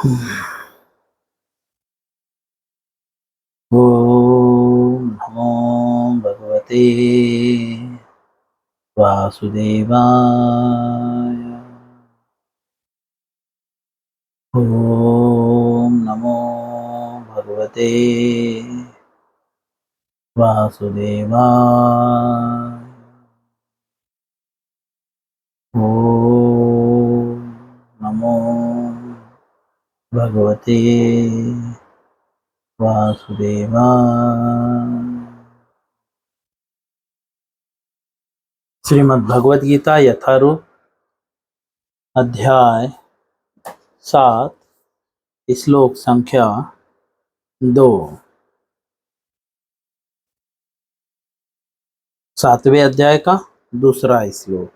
ओम नमो भगवते वासुदेवाय। ओम नमो भगवते वासुदेवाय। ओम नमो भगवते वासुदेवाय। श्रीमद् भगवद गीता यथारूप अध्याय 7 श्लोक संख्या 2। 7वें अध्याय का दूसरा श्लोक।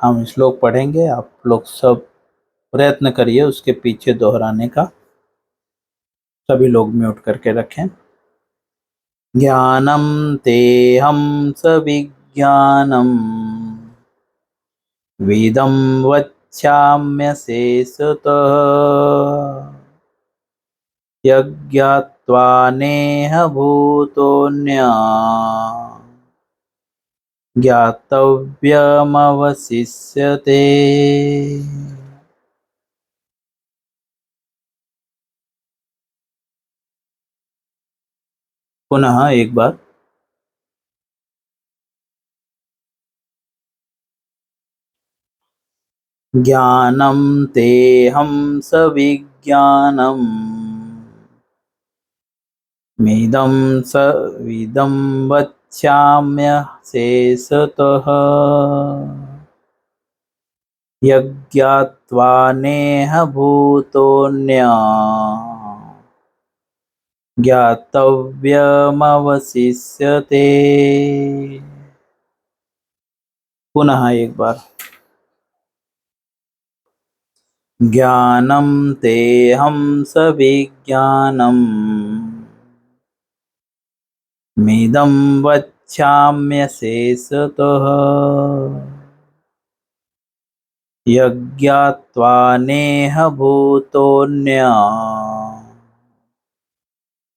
हम श्लोक पढ़ेंगे, आप लोग सब प्रयत्न करिए उसके पीछे दोहराने का। सभी लोग म्यूट करके रखें। ज्ञानम तेहं सविज्ञानम वेदं वक्ष्याम्यशेषतः यज्ञात्वा नेह भूतोऽन्यः ज्ञातव्यमवशिष्यते। पुनः एक बार। ज्ञानं तेहं सविज्ञानम् विदं वक्ष्याम्यशेषतः यज्ञात्वा नेह भूतोऽन्यः ज्ञातव्यमवशिष्यते। पुनः एक बार। ज्ञानं तेहं सविज्ञानम् मिदं वक्ष्याम्यशेषतः यज्ञात्वा नेह भूतोऽन्यः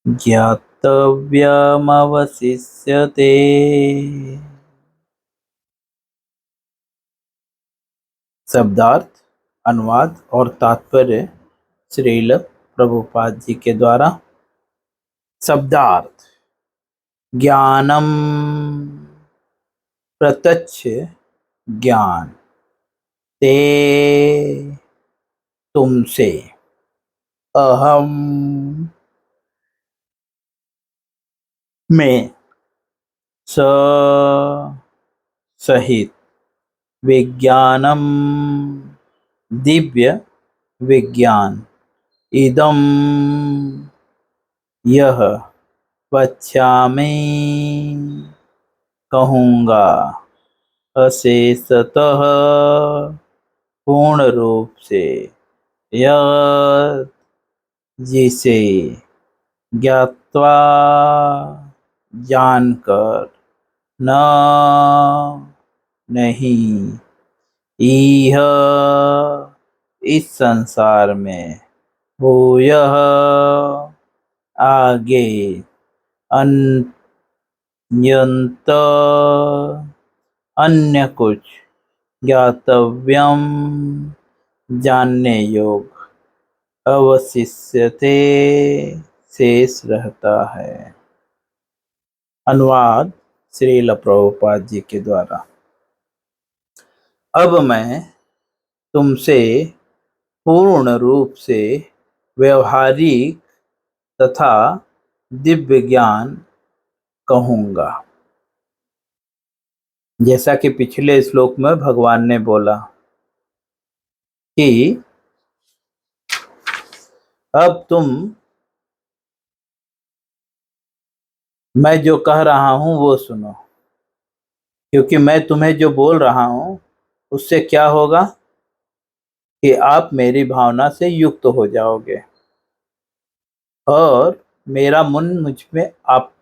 ज्ञातव्यमवशिष्यते। शब्दार्थ, अनुवाद और तात्पर्य श्रील प्रभुपाद जी के द्वारा। शब्दार्थ। ज्ञानम प्रत्यक्ष ज्ञान, ते तुमसे, अहम में, स सहित, विज्ञानम दिव्य विज्ञान, इदम यह, वक्ष्यामि कहूँगा, अशेषतः पूर्ण रूप से, यत् जिसे, ज्ञात्वा जानकर, न नहीं, इह इस संसार में, भूयः आगे, अन्यंत अन्य कुछ, ज्ञातव्यम जानने योग, अवशिष्यते शेष रहता है। अनुवाद श्रील प्रभुपाद जी के द्वारा। अब मैं तुमसे पूर्ण रूप से व्यवहारिक तथा दिव्य ज्ञान कहूँगा। जैसा कि पिछले श्लोक में भगवान ने बोला कि अब तुम, मैं जो कह रहा हूं वो सुनो, क्योंकि मैं तुम्हें जो बोल रहा हूं उससे क्या होगा कि आप मेरी भावना से युक्त हो जाओगे और मेरा मन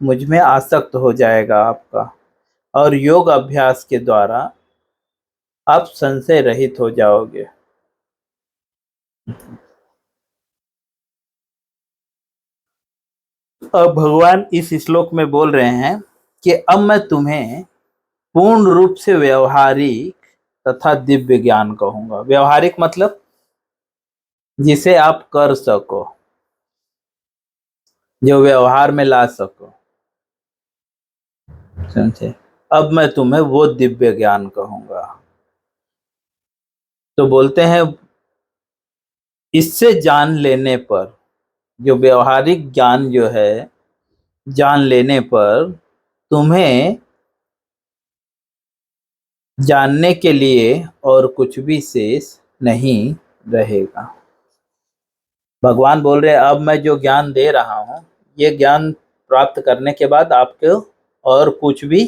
मुझ में आसक्त हो जाएगा आपका, और योग अभ्यास के द्वारा आप संशय रहित हो जाओगे। अब भगवान इस श्लोक में बोल रहे हैं कि अब मैं तुम्हें पूर्ण रूप से व्यवहारिक तथा दिव्य ज्ञान कहूंगा। व्यवहारिक मतलब जिसे आप कर सको, जो व्यवहार में ला सको, समझे। अब मैं तुम्हें वो दिव्य ज्ञान कहूंगा। तो बोलते हैं इससे जान लेने पर, जो व्यवहारिक ज्ञान जो है, जान लेने पर तुम्हें जानने के लिए और कुछ भी शेष नहीं रहेगा। भगवान बोल रहे हैं अब मैं जो ज्ञान दे रहा हूं, ये ज्ञान प्राप्त करने के बाद आपको और कुछ भी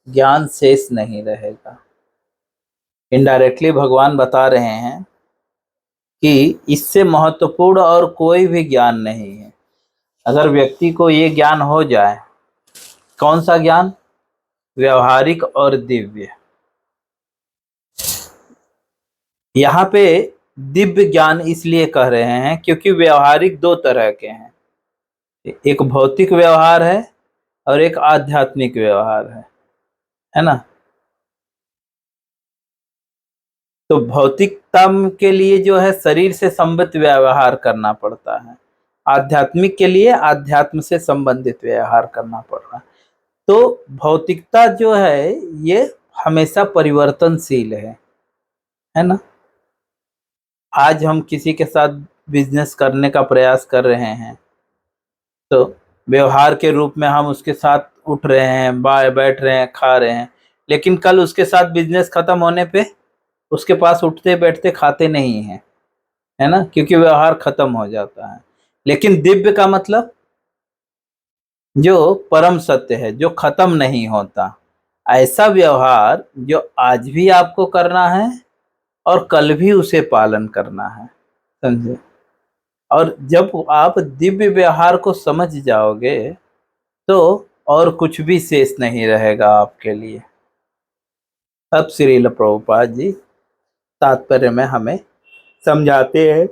ज्ञान शेष नहीं रहेगा। इनडायरेक्टली भगवान बता रहे हैं कि इससे महत्वपूर्ण और कोई भी ज्ञान नहीं है। अगर व्यक्ति को ये ज्ञान हो जाए, कौन सा ज्ञान? व्यवहारिक और दिव्य। यहाँ पे दिव्य ज्ञान इसलिए कह रहे हैं क्योंकि व्यवहारिक दो तरह के हैं, एक भौतिक व्यवहार है और एक आध्यात्मिक व्यवहार है ना। तो भौतिकता के लिए जो है शरीर से संबंधित व्यवहार करना पड़ता है, आध्यात्मिक के लिए आध्यात्म से संबंधित व्यवहार करना पड़ रहा है। तो भौतिकता जो है ये हमेशा परिवर्तनशील है ना। आज हम किसी के साथ बिजनेस करने का प्रयास कर रहे हैं, तो व्यवहार के रूप में हम उसके साथ उठ रहे हैं, बैठ रहे हैं, खा रहे हैं, लेकिन कल उसके साथ बिजनेस खत्म होने पे उसके पास उठते बैठते खाते नहीं हैं, है ना, क्योंकि व्यवहार खत्म हो जाता है। लेकिन दिव्य का मतलब जो परम सत्य है, जो खत्म नहीं होता, ऐसा व्यवहार जो आज भी आपको करना है और कल भी उसे पालन करना है, समझे। और जब आप दिव्य व्यवहार को समझ जाओगे तो और कुछ भी शेष नहीं रहेगा आपके लिए। अब श्रील प्रभुपाद जी तात्पर्य में हमें समझाते हैं,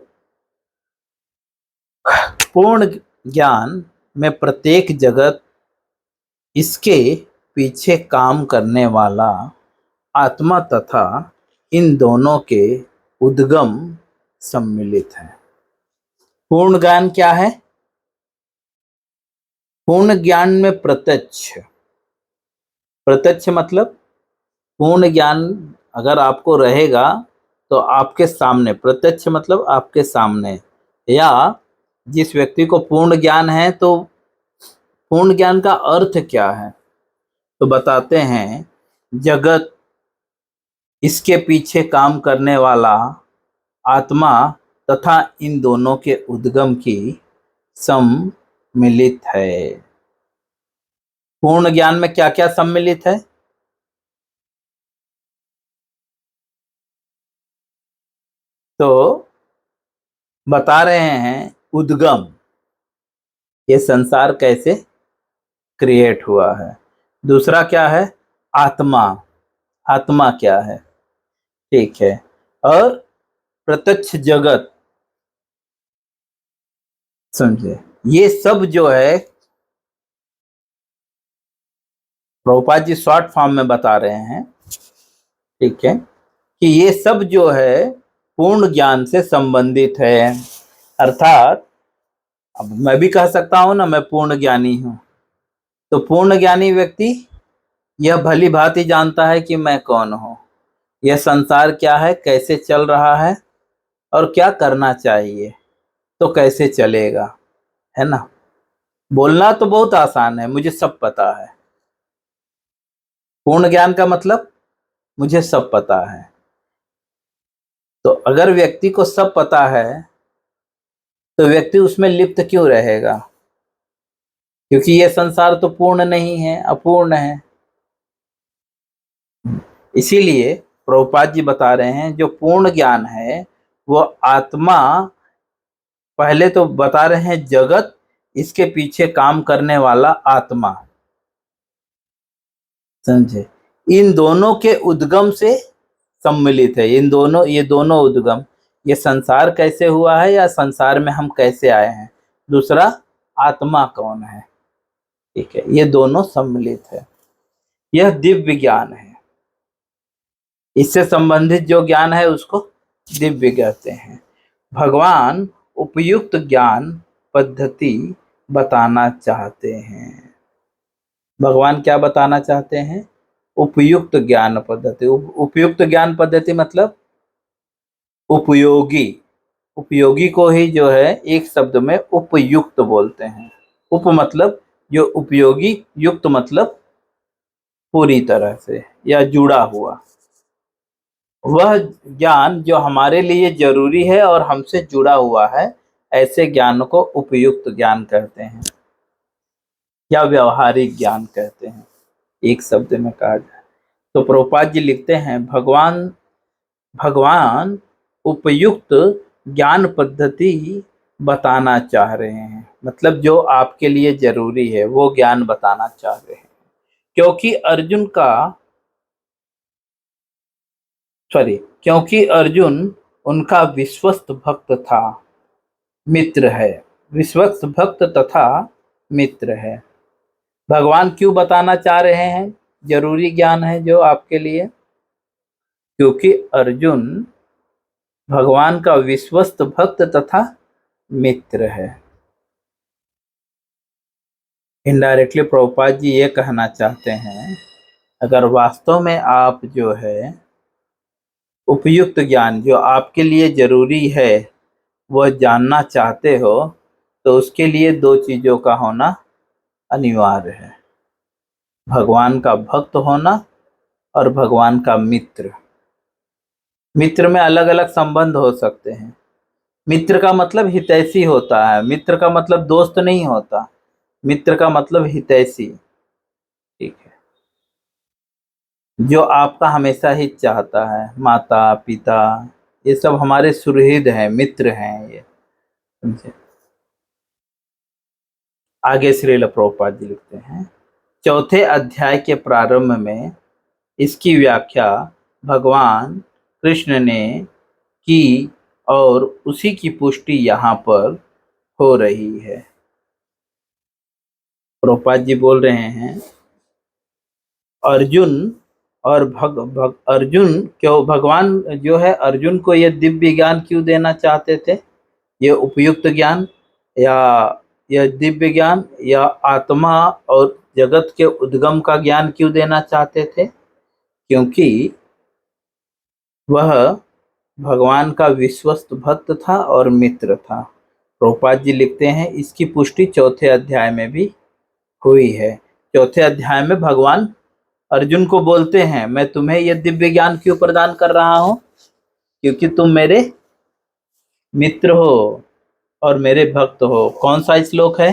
पूर्ण ज्ञान में प्रत्येक जगत, इसके पीछे काम करने वाला आत्मा तथा इन दोनों के उद्गम सम्मिलित है। पूर्ण ज्ञान क्या है? पूर्ण ज्ञान में प्रत्यक्ष, प्रत्यक्ष मतलब पूर्ण ज्ञान अगर आपको रहेगा तो आपके सामने, प्रत्यक्ष मतलब आपके सामने, या जिस व्यक्ति को पूर्ण ज्ञान है तो पूर्ण ज्ञान का अर्थ क्या है? तो बताते हैं जगत, इसके पीछे काम करने वाला आत्मा तथा इन दोनों के उद्गम की सम्मिलित है। पूर्ण ज्ञान में क्या क्या सम्मिलित है? तो बता रहे हैं उद्गम, ये संसार कैसे क्रिएट हुआ है। दूसरा क्या है? आत्मा, आत्मा क्या है, ठीक है। और प्रत्यक्ष जगत, समझे। ये सब जो है प्रभुपाद जी शॉर्ट फॉर्म में बता रहे हैं, ठीक है, कि ये सब जो है पूर्ण ज्ञान से संबंधित है। अर्थात अब मैं भी कह सकता हूं ना मैं पूर्ण ज्ञानी हूं, तो पूर्ण ज्ञानी व्यक्ति यह भली भांति जानता है कि मैं कौन हूं, यह संसार क्या है, कैसे चल रहा है और क्या करना चाहिए, तो कैसे चलेगा, है ना। बोलना तो बहुत आसान है, मुझे सब पता है। पूर्ण ज्ञान का मतलब मुझे सब पता है। तो अगर व्यक्ति को सब पता है तो व्यक्ति उसमें लिप्त क्यों रहेगा? क्योंकि यह संसार तो पूर्ण नहीं है, अपूर्ण है। इसीलिए प्रभुपाद जी बता रहे हैं जो पूर्ण ज्ञान है वो आत्मा, पहले तो बता रहे हैं जगत, इसके पीछे काम करने वाला आत्मा, समझे, इन दोनों के उद्गम से सम्मिलित है। इन दोनों, ये दोनों उद्गम, ये संसार कैसे हुआ है या संसार में हम कैसे आए हैं। दूसरा आत्मा कौन है। ठीक है, ये दोनों सम्मिलित है, यह दिव्य ज्ञान है। इससे संबंधित जो ज्ञान है उसको दिव्य कहते हैं। भगवान उपयुक्त ज्ञान पद्धति बताना चाहते हैं। भगवान क्या बताना चाहते हैं? उपयुक्त ज्ञान पद्धति। उपयुक्त ज्ञान पद्धति मतलब उपयोगी। उपयोगी को ही जो है एक शब्द में उपयुक्त बोलते हैं। उप मतलब जो उपयोगी, युक्त मतलब पूरी तरह से या जुड़ा हुआ। वह ज्ञान जो हमारे लिए जरूरी है और हमसे जुड़ा हुआ है, ऐसे ज्ञान को उपयुक्त ज्ञान कहते हैं या व्यवहारिक ज्ञान कहते हैं, एक शब्द में कहा जाए तो। प्रभुपाद जी लिखते हैं, भगवान उपयुक्त ज्ञान पद्धति बताना चाह रहे हैं, मतलब जो आपके लिए जरूरी है वो ज्ञान बताना चाह रहे हैं। क्योंकि अर्जुन उनका विश्वस्त भक्त था, मित्र है। विश्वस्त भक्त तथा मित्र है। भगवान क्यों बताना चाह रहे हैं जरूरी ज्ञान है जो आपके लिए? क्योंकि अर्जुन भगवान का विश्वस्त भक्त तथा मित्र है। इनडायरेक्टली प्रभुपाद जी ये कहना चाहते हैं, अगर वास्तव में आप जो है उपयुक्त ज्ञान जो आपके लिए जरूरी है वह जानना चाहते हो, तो उसके लिए दो चीजों का होना अनिवार्य है। भगवान का भक्त होना और भगवान का मित्र। मित्र में अलग अलग संबंध हो सकते हैं। मित्र का मतलब हितैषी होता है, मित्र का मतलब दोस्त नहीं होता, मित्र का मतलब हितैषी। ठीक है, जो आपका हमेशा ही चाहता है। माता पिता ये सब हमारे सुहृद हैं, मित्र हैं ये, समझे। आगे श्रील प्रभुपाद जी लिखते हैं, चौथे अध्याय के प्रारंभ में इसकी व्याख्या भगवान कृष्ण ने की और उसी की पुष्टि यहाँ पर हो रही है। प्रभुपाद जी बोल रहे हैं, अर्जुन और भगवान जो है अर्जुन को ये दिव्य ज्ञान क्यों देना चाहते थे? ये उपयुक्त ज्ञान या यह दिव्य ज्ञान या आत्मा और जगत के उद्गम का ज्ञान क्यों देना चाहते थे? क्योंकि वह भगवान का विश्वस्त भक्त था और मित्र था। प्रभुपाद जी लिखते हैं, इसकी पुष्टि चौथे अध्याय में भी हुई है। चौथे अध्याय में भगवान अर्जुन को बोलते हैं, मैं तुम्हें यह दिव्य ज्ञान क्यों प्रदान कर रहा हूं? क्योंकि तुम मेरे मित्र हो और मेरे भक्त हो। कौन सा श्लोक है?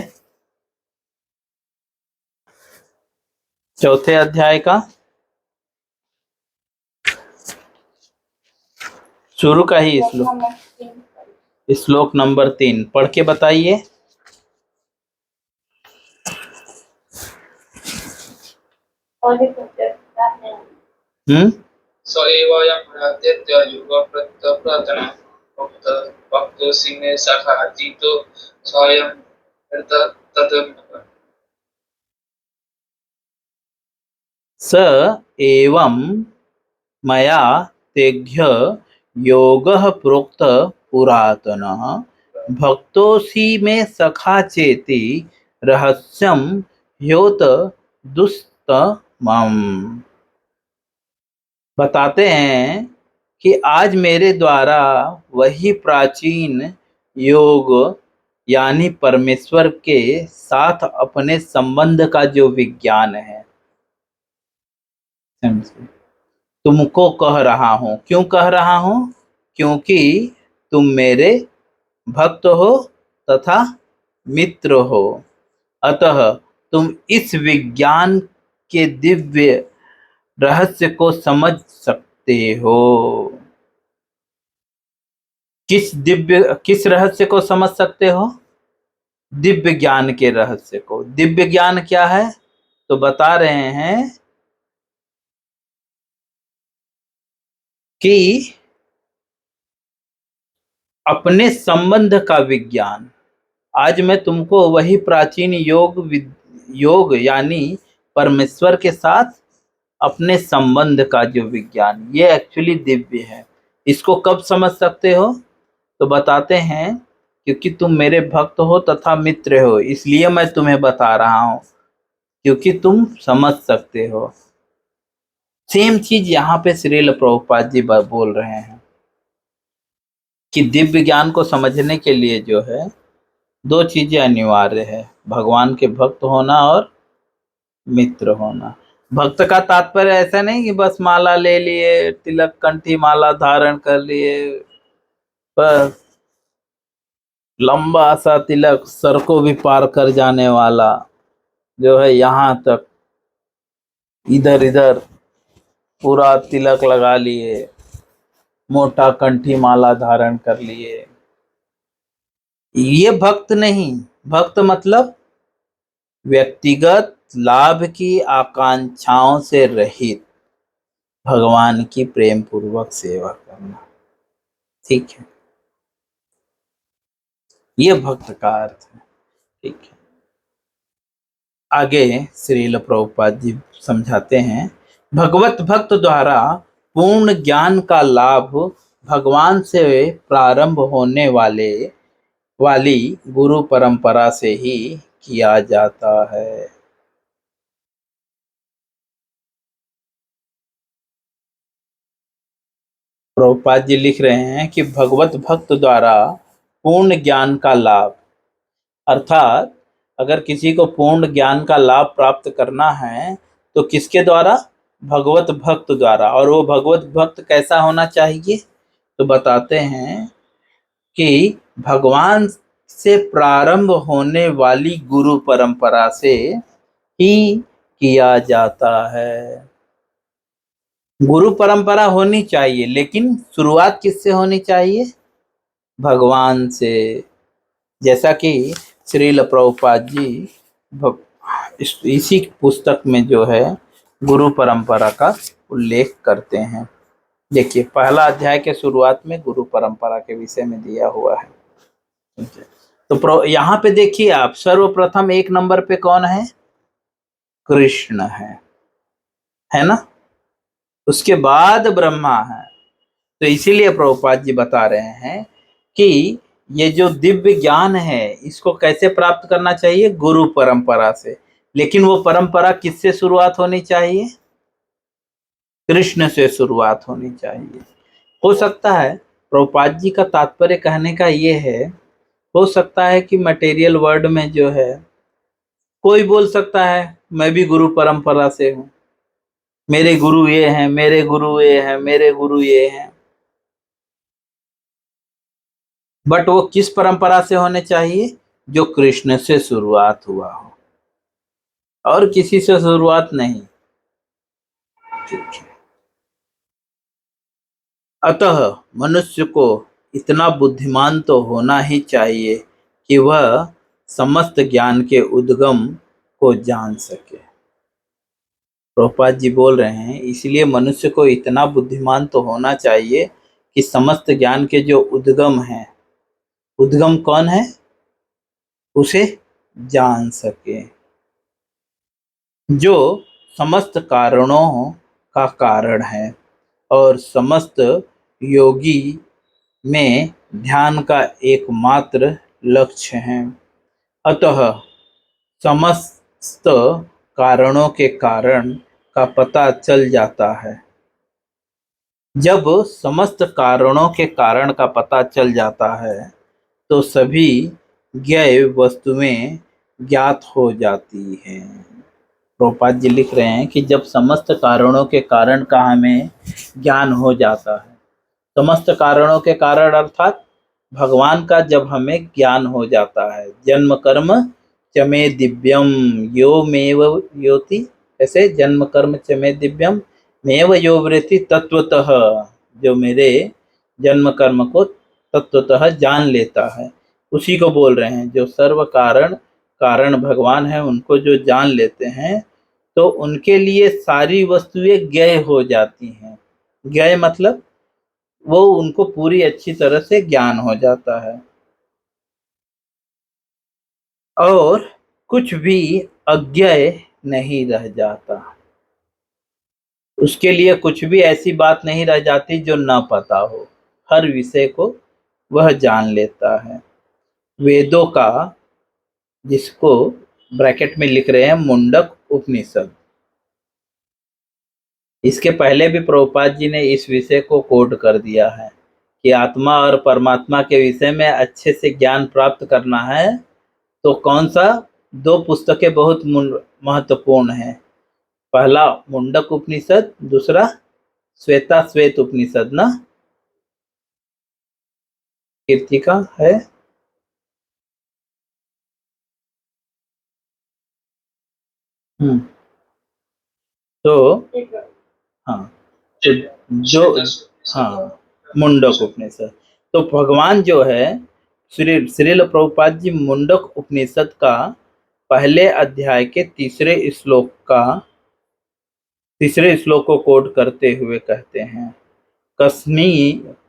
चौथे अध्याय का शुरू का ही श्लोक नंबर 3 पढ़ के बताइए। स एवं आद्यत्य युग प्रत्यप्रतन भक्तोऽसि मे सखा जितो स्वयं तत् स एवं मया तेभ्य योगः प्रोक्त पुरातनः भक्तोऽसि मे सखा चेति रहस्यम ह्योत दुस्तमम्। बताते हैं कि आज मेरे द्वारा वही प्राचीन योग यानी परमेश्वर के साथ अपने संबंध का जो विज्ञान है, तुमको कह रहा हूं। क्यों कह रहा हूं? क्योंकि तुम मेरे भक्त हो तथा मित्र हो, अतः तुम इस विज्ञान के दिव्य रहस्य को समझ सकते हो। किस रहस्य को समझ सकते हो? दिव्य ज्ञान के रहस्य को। दिव्य ज्ञान क्या है? तो बता रहे हैं कि अपने संबंध का विज्ञान। आज मैं तुमको वही प्राचीन योग यानी परमेश्वर के साथ अपने संबंध का जो विज्ञान, ये एक्चुअली दिव्य है। इसको कब समझ सकते हो? तो बताते हैं, क्योंकि तुम मेरे भक्त हो तथा मित्र हो, इसलिए मैं तुम्हें बता रहा हूं, क्योंकि तुम समझ सकते हो। सेम चीज यहाँ पे श्रील प्रभुपाद जी बोल रहे हैं कि दिव्य ज्ञान को समझने के लिए जो है दो चीजें अनिवार्य है, भगवान के भक्त होना और मित्र होना। भक्त का तात्पर्य ऐसा नहीं कि बस माला ले लिए, तिलक कंठी माला धारण कर लिए, बस लंबा सा तिलक सर को भी पार कर जाने वाला, जो है यहाँ तक इधर इधर पूरा तिलक लगा लिए, मोटा कंठी माला धारण कर लिए, ये भक्त नहीं। भक्त मतलब व्यक्तिगत लाभ की आकांक्षाओं से रहित भगवान की प्रेम पूर्वक सेवा करना, ठीक है, ये भक्त का अर्थ है। ठीक है, आगे श्रील प्रभुपाद जी समझाते हैं, भगवत भक्त द्वारा पूर्ण ज्ञान का लाभ भगवान से प्रारंभ होने वाली गुरु परंपरा से ही किया जाता है। प्रभुपाद जी लिख रहे हैं कि भगवत भक्त द्वारा पूर्ण ज्ञान का लाभ, अर्थात अगर किसी को पूर्ण ज्ञान का लाभ प्राप्त करना है तो किसके द्वारा? भगवत भक्त द्वारा। और वो भगवत भक्त कैसा होना चाहिए? तो बताते हैं कि भगवान से प्रारंभ होने वाली गुरु परंपरा से ही किया जाता है। गुरु परंपरा होनी चाहिए, लेकिन शुरुआत किससे होनी चाहिए? भगवान से। जैसा कि श्रील प्रभुपाद जी इसी पुस्तक में जो है गुरु परंपरा का उल्लेख करते हैं। देखिए, पहला अध्याय के शुरुआत में गुरु परंपरा के विषय में दिया हुआ है। तो यहाँ पे देखिए आप, सर्वप्रथम एक नंबर पे कौन है? कृष्ण है ना? उसके बाद ब्रह्मा है। तो इसीलिए प्रभुपाद जी बता रहे हैं कि ये जो दिव्य ज्ञान है इसको कैसे प्राप्त करना चाहिए? गुरु परंपरा से। लेकिन वो परंपरा किससे शुरुआत होनी चाहिए? कृष्ण से शुरुआत होनी चाहिए। हो सकता है प्रभुपाद जी का तात्पर्य कहने का ये है, हो सकता है कि मटेरियल वर्ल्ड में जो है कोई बोल सकता है मैं भी गुरु परंपरा से हूं, मेरे गुरु ये हैं, मेरे गुरु ये हैं, मेरे गुरु ये हैं, बट वो किस परंपरा से होने चाहिए? जो कृष्ण से शुरुआत हुआ हो, और किसी से शुरुआत नहीं। अतः मनुष्य को इतना बुद्धिमान तो होना ही चाहिए कि वह समस्त ज्ञान के उद्गम को जान सके। प्रभुपाद जी बोल रहे हैं, इसलिए मनुष्य को इतना बुद्धिमान तो होना चाहिए कि समस्त ज्ञान के जो उद्गम हैं, उद्गम कौन है? उसे जान सके, जो समस्त कारणों का कारण है और समस्त योगी में ध्यान का एकमात्र लक्ष्य है। अतः समस्त कारणों के कारण का पता चल जाता है। जब समस्त कारणों के कारण का पता चल जाता है तो सभी ज्ञेय वस्तुएं ज्ञात हो जाती हैं। प्रभुपाद जी लिख रहे हैं कि जब समस्त कारणों के कारण का हमें ज्ञान हो जाता है, समस्त कारणों के कारण अर्थात भगवान का जब हमें ज्ञान हो जाता है, जन्म कर्म चमे दिव्यम यो मेव योति, ऐसे जन्म कर्म चमे दिव्यम मेव यो वृत्ति तत्वतः, जो मेरे जन्म कर्म को तत्वतः जान लेता है, उसी को बोल रहे हैं। जो सर्व कारण कारण भगवान है, उनको जो जान लेते हैं तो उनके लिए सारी वस्तुएं ज्ञेय हो जाती हैं। ज्ञेय मतलब वो उनको पूरी अच्छी तरह से ज्ञान हो जाता है। और कुछ भी अज्ञेय नहीं रह जाता। उसके लिए कुछ भी ऐसी बात नहीं रह जाती जो न पता हो। हर विषय को वह जान लेता है। वेदों का, जिसको ब्रैकेट में लिख रहे हैं मुंडक उपनिषद, इसके पहले भी प्रभुपाद जी ने इस विषय को कोड कर दिया है कि आत्मा और परमात्मा के विषय में अच्छे से ज्ञान प्राप्त करना है तो कौन सा दो पुस्तकें बहुत महत्वपूर्ण है। पहला मुंडक उपनिषद, दूसरा श्वेता श्वेत उपनिषद ना कीर्तिका है। तो हाँ, तो जो हाँ मुंडक उपनिषद, तो भगवान जो है श्रील प्रभुपाद जी मुंडक उपनिषद का पहले अध्याय के तीसरे श्लोक को कोट करते हुए कहते हैं,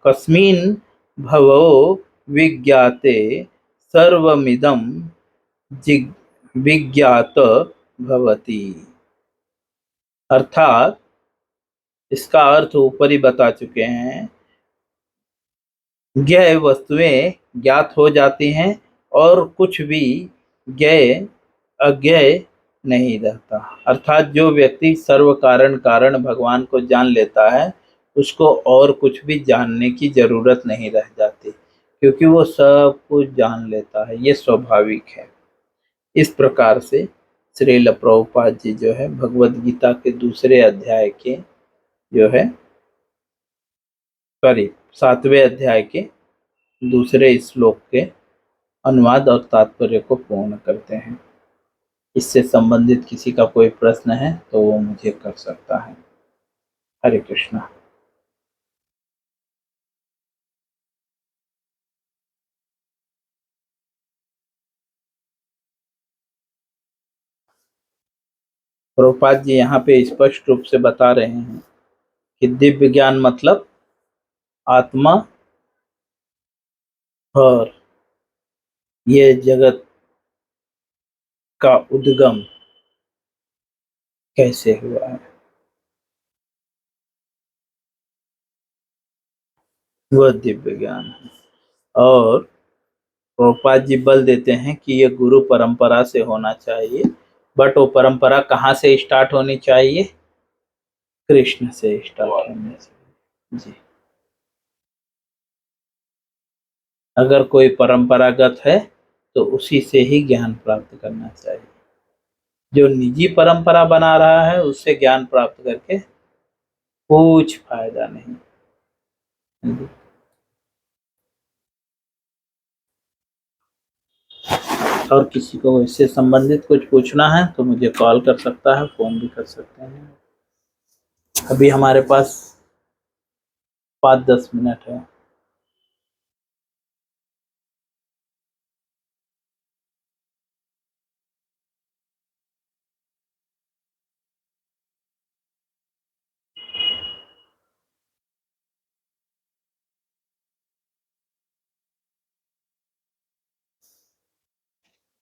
कस्मिन् भवो विज्ञाते सर्वमिदं विज्ञात भवति। अर्थात इसका अर्थ ऊपर ही बता चुके हैं, ज्ञेय वस्तुएं ज्ञात हो जाती हैं और कुछ भी ज्ञेय अज्ञेय नहीं रहता। अर्थात जो व्यक्ति सर्व कारण कारण भगवान को जान लेता है उसको और कुछ भी जानने की जरूरत नहीं रह जाती, क्योंकि वो सब कुछ जान लेता है। ये स्वाभाविक है। इस प्रकार से श्रील प्रभुपाद जी जो है भगवद गीता के दूसरे अध्याय के जो है करीब 7वें अध्याय के दूसरे श्लोक के अनुवाद और तात्पर्य को पूर्ण करते हैं। इससे संबंधित किसी का कोई प्रश्न है तो वो मुझे कर सकता है। हरे कृष्णा। प्रभुपाद जी यहाँ पे स्पष्ट रूप से बता रहे हैं कि दिव्य ज्ञान मतलब आत्मा और ये जगत का उद्गम कैसे हुआ है, वह दिव्य ज्ञान है। और प्रभुपाद जी बल देते हैं कि ये गुरु परंपरा से होना चाहिए, बट वो परंपरा कहाँ से स्टार्ट होनी चाहिए? कृष्ण से स्टार्ट होनी चाहिए जी। अगर कोई परंपरागत है तो उसी से ही ज्ञान प्राप्त करना चाहिए। जो निजी परंपरा बना रहा है उससे ज्ञान प्राप्त करके कुछ फायदा नहीं। और किसी को इससे संबंधित कुछ पूछना है तो मुझे कॉल कर सकता है, फोन भी कर सकते हैं। अभी हमारे पास 5-10 मिनट है।